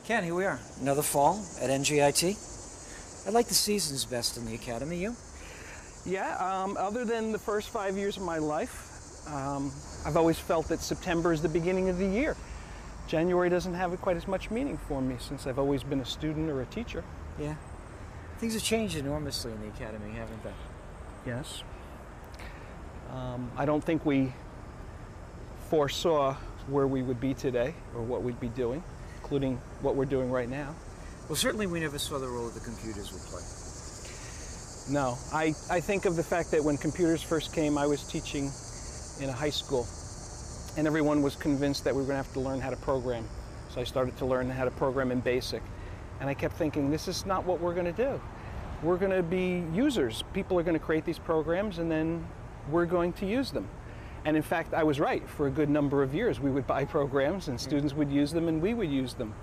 Ken, here we are. Another fall at NJIT. I like the seasons best in the academy. You? Yeah, other than the first 5 years of my life, I've always felt that September is the beginning of the year. January doesn't have quite as much meaning for me since I've always been a student or a teacher. Yeah. Things have changed enormously in the academy, haven't they? Yes. I don't think we foresaw where we would be today or what we'd be doing, including what we're doing right now. Well, certainly we never saw the role that the computers would play. No. I think of the fact that when computers first came, I was teaching in a high school, and everyone was convinced that we were going to have to learn how to program. So I started to learn how to program in BASIC. And I kept thinking, this is not what we're going to do. We're going to be users. People are going to create these programs, and then we're going to use them. And in fact, I was right. For a good number of years, we would buy programs, and students would use them, and we would use them.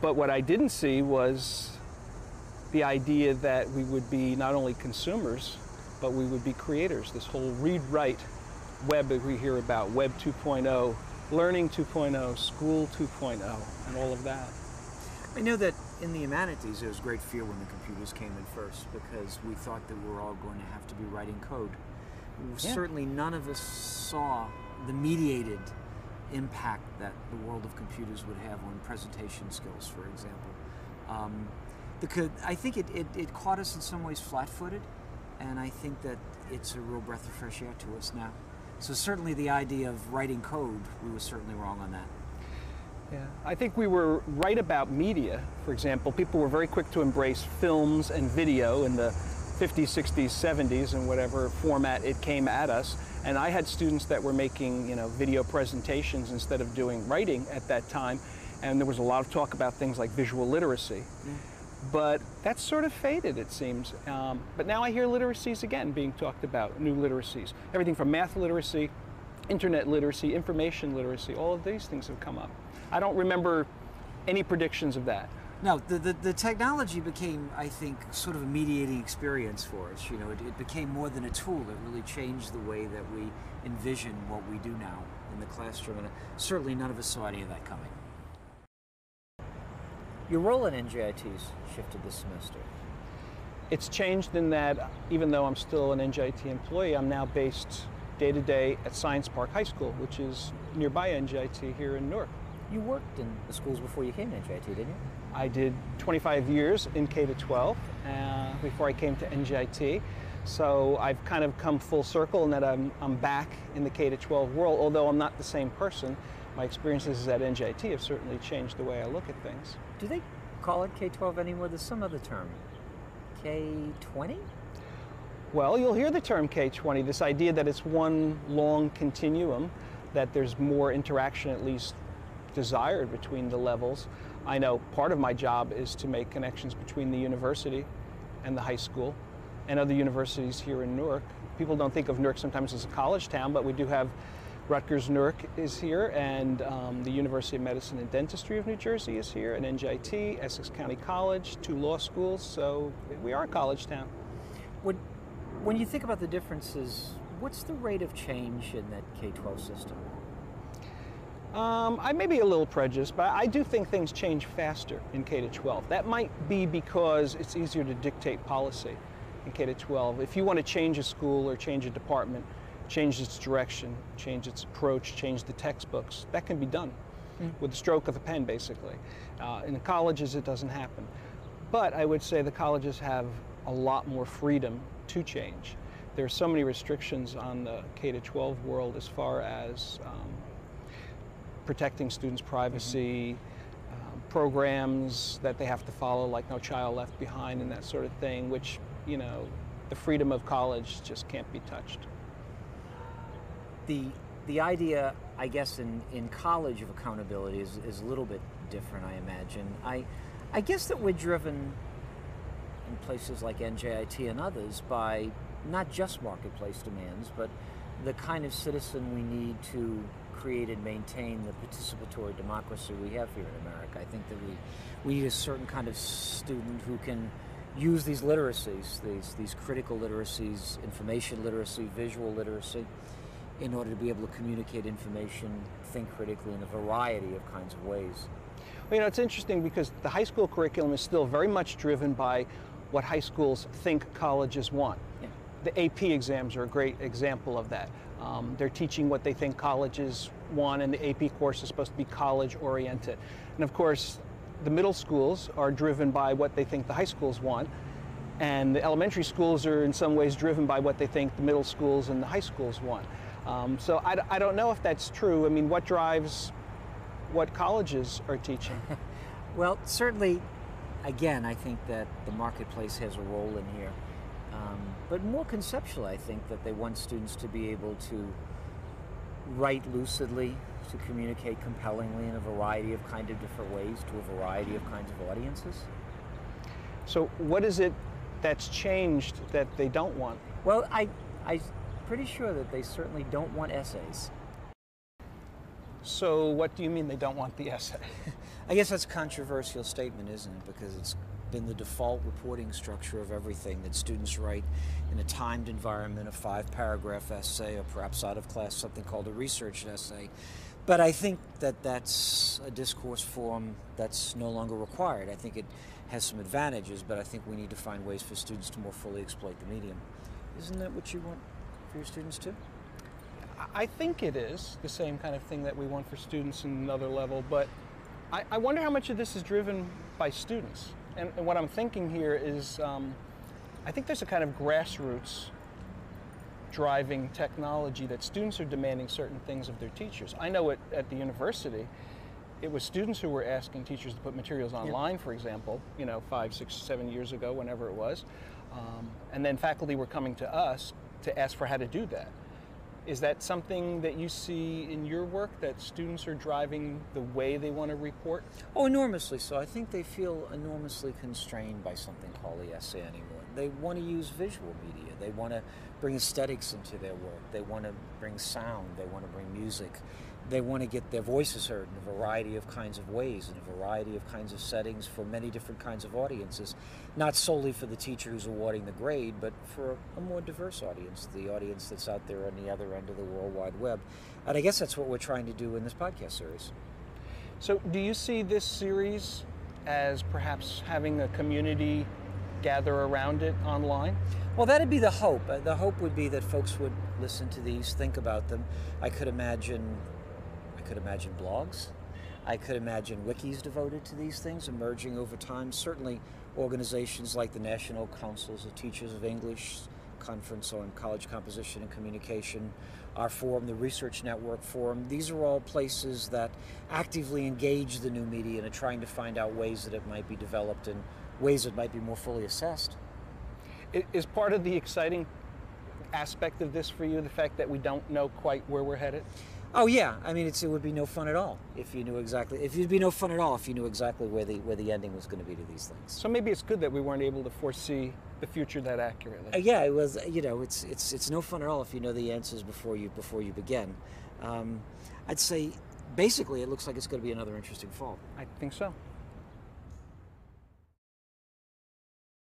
But what I didn't see was the idea that we would be not only consumers, but we would be creators. This whole read-write web that we hear about, Web 2.0, Learning 2.0, School 2.0, and all of that. I know that in the humanities there was great fear when the computers came in first because we thought that we were all going to have to be writing code. Yeah. Certainly none of us saw the mediated impact that the world of computers would have on presentation skills, for example. I think it caught us in some ways flat-footed, and I think that it's a real breath of fresh air to us now. So certainly the idea of writing code, we were certainly wrong on that. Yeah, I think we were right about media. For example, people were very quick to embrace films and video in the 50s, 60s, 70s, and whatever format it came at us. And I had students that were making, video presentations instead of doing writing at that time. And there was a lot of talk about things like visual literacy. But that's sort of faded, it seems. But now I hear literacies again being talked about, new literacies. Everything from math literacy, internet literacy, information literacy, all of these things have come up. I don't remember any predictions of that. No, the technology became, I think, sort of a mediating experience for us. It became more than a tool. It really changed the way that we envision what we do now in the classroom, and certainly none of us saw any of that coming. Your role in NJIT's shifted this semester. It's changed in that even though I'm still an NJIT employee, I'm now based day-to-day at Science Park High School, which is nearby NJIT here in Newark. You worked in the schools before you came to NJIT, didn't you? I did 25 years in K-12 before I came to NJIT. So I've kind of come full circle in that I'm back in the K-12 world, although I'm not the same person. My experiences at NJIT have certainly changed the way I look at things. Do they call it K-12 anymore? There's some other term. K-20? Well, you'll hear the term K-20, this idea that it's one long continuum, that there's more interaction, at least desired, between the levels. I know part of my job is to make connections between the university and the high school and other universities here in Newark. People don't think of Newark sometimes as a college town, but we do have Rutgers Newark is here, and the University of Medicine and Dentistry of New Jersey is here, and NJIT, Essex County College, 2 law schools, so we are a college town. When you think about the differences, what's the rate of change in that K-12 system? I may be a little prejudiced, but I do think things change faster in K-12. That might be because it's easier to dictate policy in K-12. If you want to change a school or change a department, change its direction, change its approach, change the textbooks, that can be done with the stroke of a pen, basically. In the colleges, it doesn't happen. But I would say the colleges have a lot more freedom to change. There are so many restrictions on the K-12 world as far as protecting students' privacy, programs that they have to follow, like No Child Left Behind and that sort of thing, which, the freedom of college just can't be touched. The idea, I guess, in college of accountability is a little bit different, I imagine. I guess that we're driven in places like NJIT and others by not just marketplace demands, but the kind of citizen we need to create and maintain the participatory democracy we have here in America. I think that we need a certain kind of student who can use these literacies, these critical literacies, information literacy, visual literacy, in order to be able to communicate information, think critically in a variety of kinds of ways. Well, it's interesting because the high school curriculum is still very much driven by what high schools think colleges want. Yeah. The AP exams are a great example of that. They're teaching what they think colleges want, and the AP course is supposed to be college-oriented. And of course, the middle schools are driven by what they think the high schools want, and the elementary schools are in some ways driven by what they think the middle schools and the high schools want. So I don't know if that's true. I mean, what drives what colleges are teaching? Well, certainly, again, I think that the marketplace has a role in here. But more conceptually, I think that they want students to be able to write lucidly, to communicate compellingly in a variety of kind of different ways to a variety of kinds of audiences. So what is it that's changed that they don't want? Well, I'm pretty sure that they certainly don't want essays. So what do you mean they don't want the essay? I guess that's a controversial statement, isn't it? Because it's been the default reporting structure of everything that students write in a timed environment, a 5-paragraph essay, or perhaps out of class something called a research essay. But I think that that's a discourse form that's no longer required. I think it has some advantages, but I think we need to find ways for students to more fully exploit the medium. Isn't that what you want for your students too? I think it is the same kind of thing that we want for students in another level, but I wonder how much of this is driven by students. And what I'm thinking here is, I think there's a kind of grassroots driving technology that students are demanding certain things of their teachers. I know at the university, it was students who were asking teachers to put materials online, for example, 5, 6, 7 years ago, whenever it was. And then faculty were coming to us to ask for how to do that. Is that something that you see in your work, that students are driving the way they want to report? Oh, enormously so. I think they feel enormously constrained by something called the essay anymore. They want to use visual media. They want to bring aesthetics into their work. They want to bring sound. They want to bring music. They want to get their voices heard in a variety of kinds of ways, in a variety of kinds of settings for many different kinds of audiences, not solely for the teacher who's awarding the grade, but for a more diverse audience, the audience that's out there on the other end of the World Wide Web. And I guess that's what we're trying to do in this podcast series. So do you see this series as perhaps having a community gather around it online? Well, that'd be the hope. The hope would be that folks would listen to these, think about them. I could imagine blogs. I could imagine wikis devoted to these things emerging over time. Certainly organizations like the National Councils of Teachers of English, Conference on College Composition and Communication, our forum, the Research Network Forum. These are all places that actively engage the new media and are trying to find out ways that it might be developed and ways that might be more fully assessed. Is part of the exciting aspect of this for you the fact that we don't know quite where we're headed? Oh yeah, I mean it would be no fun at all if you knew exactly. It'd be no fun at all if you knew exactly where the ending was going to be to these things. So maybe it's good that we weren't able to foresee the future that accurately. Yeah, it was. It's no fun at all if you know the answers before you begin. I'd say basically it looks like it's going to be another interesting fall. I think so.